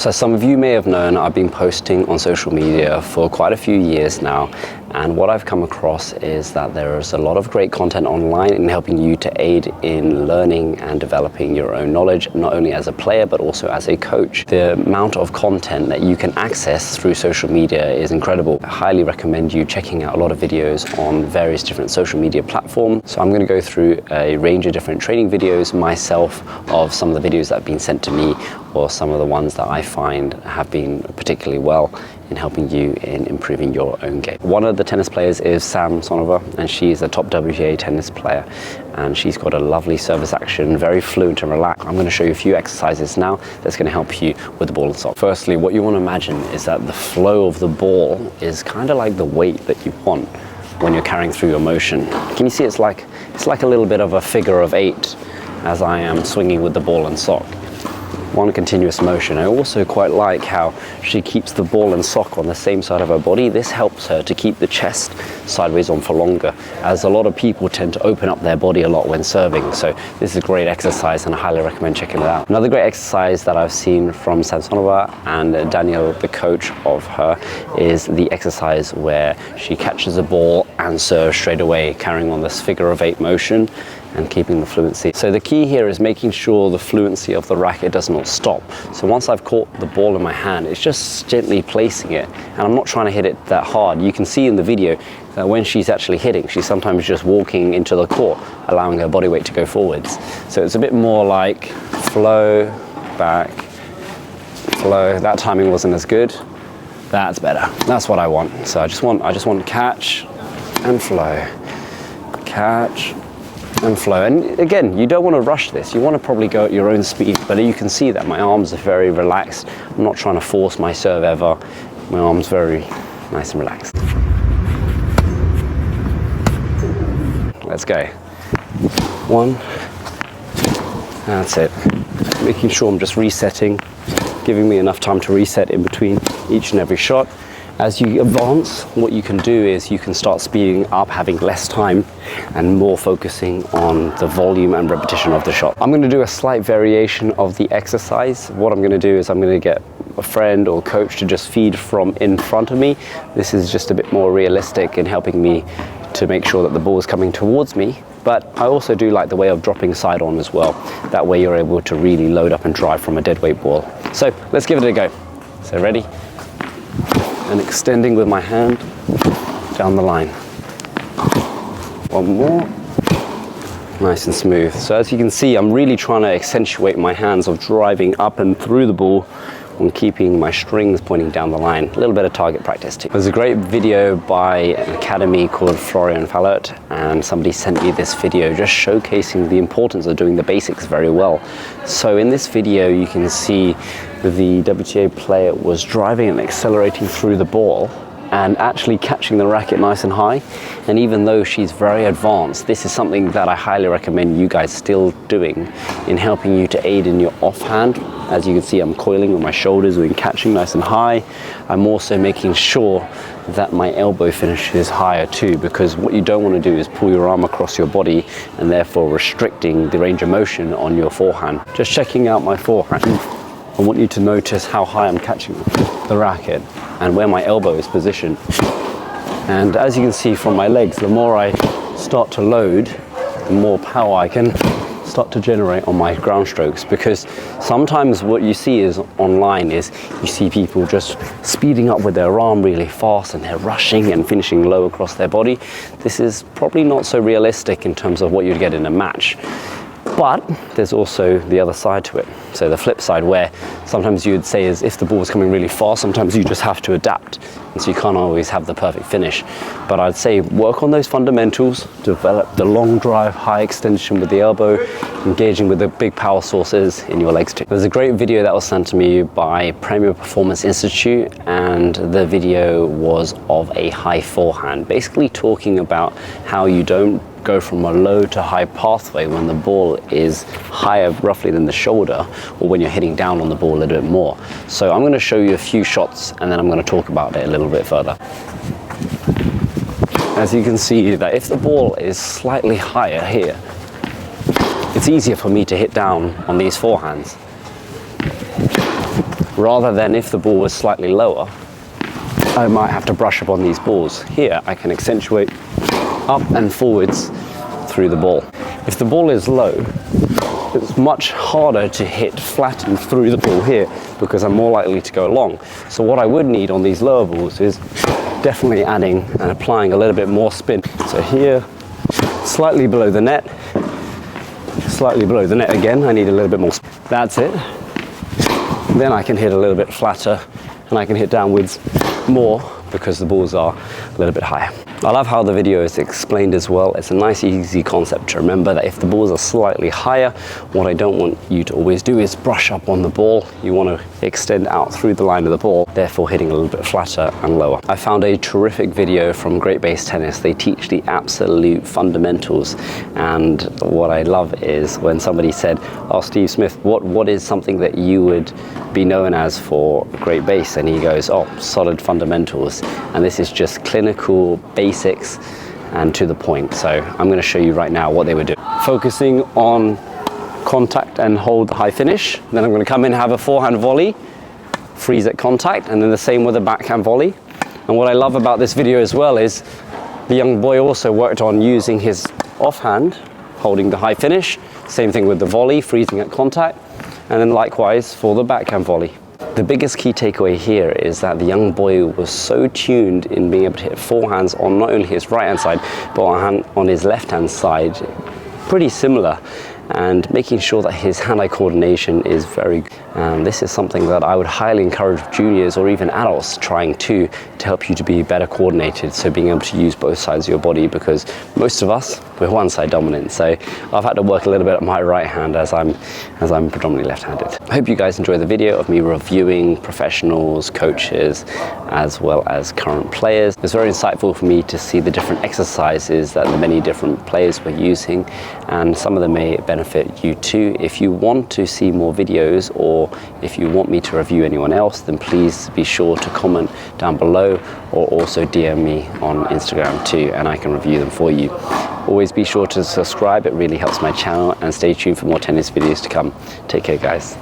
So some of you may have known I've been posting on social media for quite a few years now, and what I've come across is that there is a lot of great content online in helping you to aid in learning and developing your own knowledge, not only as a player but also as a coach. The amount of content that you can access through social media is incredible. I highly recommend you checking out a lot of videos on various different social media platforms. So I'm going to go through a range of different training videos myself of some of the videos that have been sent to me, or some of the ones that I find have been particularly well in helping you in improving your own game. One of the tennis players is Sam Sonova, and she's a top WTA tennis player, and she's got a lovely service action, very fluent and relaxed. I'm going to show you a few exercises now that's going to help you with the ball and sock. Firstly, what you want to imagine is that the flow of the ball is kind of like the weight that you want when you're carrying through your motion. Can you see it's like a little bit of a figure of 8 as I am swinging with the ball and sock. One continuous motion. I also quite like how she keeps the ball and sock on the same side of her body. This helps her to keep the chest sideways on for longer, as a lot of people tend to open up their body a lot when serving. So this is a great exercise and I highly recommend checking it out. Another great exercise that I've seen from Samsonova and Daniel, the coach of her, is the exercise where she catches a ball and serves straight away, carrying on this figure of 8 motion and keeping the fluency. So the key here is making sure the fluency of the racket does not stop. So once I've caught the ball in my hand, it's just gently placing it, and I'm not trying to hit it that hard. You can see in the video that when she's actually hitting, she's sometimes just walking into the court, allowing her body weight to go forwards. So it's a bit more like flow, back, flow. That timing wasn't as good. That's better. That's what I want. So I just want catch and flow, catch and flow. And again, you don't want to rush this. You want to probably go at your own speed, but you can see that my arms are very relaxed. I'm not trying to force my serve ever. My arms very nice and relaxed. Let's go. 1. That's it. Making sure I'm just resetting, giving me enough time to reset in between each and every shot. As you advance, what you can do is you can start speeding up, having less time and more focusing on the volume and repetition of the shot. I'm going to do a slight variation of the exercise. What I'm going to do is I'm going to get a friend or coach to just feed from in front of me. This is just a bit more realistic in helping me to make sure that the ball is coming towards me. But I also do like the way of dropping side on as well. That way you're able to really load up and drive from a dead weight ball. So let's give it a go. So ready? And extending with my hand down the line. One more. Nice and smooth. So as you can see, I'm really trying to accentuate my hands of driving up and through the ball and keeping my strings pointing down the line. A little bit of target practice too. There's a great video by an academy called Forehand, and somebody sent me this video just showcasing the importance of doing the basics very well. So in this video, you can see the WTA player was driving and accelerating through the ball and actually catching the racket nice and high. And even though she's very advanced, this is something that I highly recommend you guys still doing in helping you to aid in your offhand. As you can see, I'm coiling with my shoulders and catching nice and high. I'm also making sure that my elbow finishes higher too, because what you don't want to do is pull your arm across your body and therefore restricting the range of motion on your forehand. Just checking out my forehand, I want you to notice how high I'm catching the racket and where my elbow is positioned. And as you can see from my legs, the more I start to load, the more power I can start to generate on my ground strokes. Because sometimes what you see is online is you see people just speeding up with their arm really fast and they're rushing and finishing low across their body. This is probably not so realistic in terms of what you'd get in a match. But there's also the other side to it. So the flip side, where sometimes you would say is if the ball is coming really fast, sometimes you just have to adapt. And so you can't always have the perfect finish. But I'd say work on those fundamentals, develop the long drive, high extension with the elbow, engaging with the big power sources in your legs too. There's a great video that was sent to me by Premier Performance Institute, and the video was of a high forehand, basically talking about how you don't go from a low to high pathway when the ball is higher roughly than the shoulder, or when you're hitting down on the ball a little bit more. So I'm going to show you a few shots and then I'm going to talk about it a little bit further. As you can see, that if the ball is slightly higher here, it's easier for me to hit down on these forehands. rather than if the ball was slightly lower, I might have to brush up on these balls. Here, I can accentuate up and forwards through the ball. If the ball is low, it's much harder to hit flat and through the ball here because I'm more likely to go long. So what I would need on these lower balls is definitely adding and applying a little bit more spin. So here, slightly below the net, slightly below the net again, I need a little bit more spin. That's it. Then I can hit a little bit flatter and I can hit downwards more because the balls are a little bit higher. I love how the video is explained as well. It's a nice, easy concept to remember that if the balls are slightly higher, what I don't want you to always do is brush up on the ball. You want to extend out through the line of the ball, therefore hitting a little bit flatter and lower. I found a terrific video from Great Base Tennis. They teach the absolute fundamentals, and what I love is when somebody said, "Oh, Steve Smith, what is something that you would be known as for Great Base?" And he goes, "Oh, solid fundamentals." And this is just clinical basics and to the point. So I'm going to show you right now what they were doing. Focusing on contact and hold the high finish. Then I'm going to come in and have a forehand volley, freeze at contact, and then the same with a backhand volley. And what I love about this video as well is the young boy also worked on using his offhand, holding the high finish. Same thing with the volley, freezing at contact, and then likewise for the backhand volley. The biggest key takeaway here is that the young boy was so tuned in being able to hit forehands on not only his right hand side, but on his left hand side, pretty similar, and making sure that his hand-eye coordination is very good. This is something that I would highly encourage juniors or even adults trying to help you to be better coordinated. So being able to use both sides of your body, because most of us, we're one side dominant. So I've had to work a little bit at my right hand as I'm predominantly left-handed. I hope you guys enjoy the video of me reviewing professionals, coaches, as well as current players. It's very insightful for me to see the different exercises that the many different players were using, and some of them may benefit you too. If you want to see more videos, or if you want me to review anyone else, then please be sure to comment down below, or also DM me on Instagram too, and I can review them for you. Always be sure to subscribe, it really helps my channel, and stay tuned for more tennis videos to come. Take care, guys.